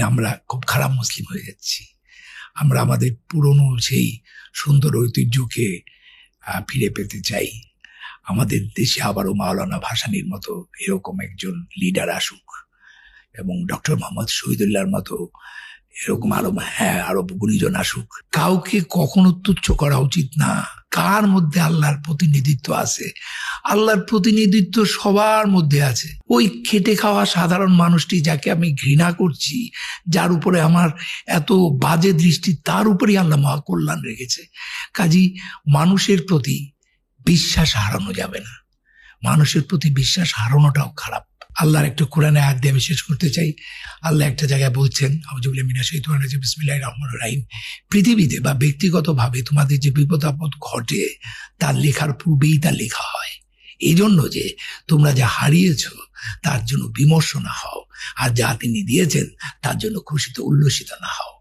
দিন আমরা খুব খারাপ মুসলিম হয়ে যাচ্ছি। আমরা আমাদের পুরনো সেই সুন্দর ঐতিহ্যকে ফিরে পেতে চাই। আমাদের দেশে আবারও মাওলানা ভাসানীর মতো এরকম একজন লিডার আসুক, এবং ডক্টর মোহাম্মদ শহীদুল্লাহর মতো এরকম আরো গুণীজন আসুক। কাউকে কখনো তুচ্ছ করা উচিত না। কার মধ্যে আল্লাহর প্রতিনিধিত্ব আছে? আল্লাহর প্রতিনিধিত্ব সবার মধ্যে আছে। ওই খেটে খাওয়া সাধারণ মানুষটি যাকে আমি ঘৃণা করছি, যার উপরে আমার এত বাজে দৃষ্টি, তার উপরেই আল্লাহ মহাকল্যাণ রেখেছে। কাজী মানুষের প্রতি বিশ্বাস হারানো যাবে না। মানুষের প্রতি বিশ্বাস হারানোটাও খারাপ। আল্লাহর একটা কোরআনে আয়াত দিয়ে আমি শেষ করতে চাই। আল্লাহ একটা জায়গায় বলছেন, আউযুবিল্লাহি মিনাশ শাইতানির রাজিম, বিসমিল্লাহির রহমানির রহিম, পৃথিবীতে বা ব্যক্তিগতভাবে তোমাদের যে বিপদ আপদ ঘটে তার লেখার পূর্বেই তা লেখা হয়। এই জন্য যে তোমরা যা হারিয়েছ তার জন্য বিমর্ষ না হও, আর যা তিনি দিয়েছেন তার জন্য খুশিতে উল্লসিত না হও।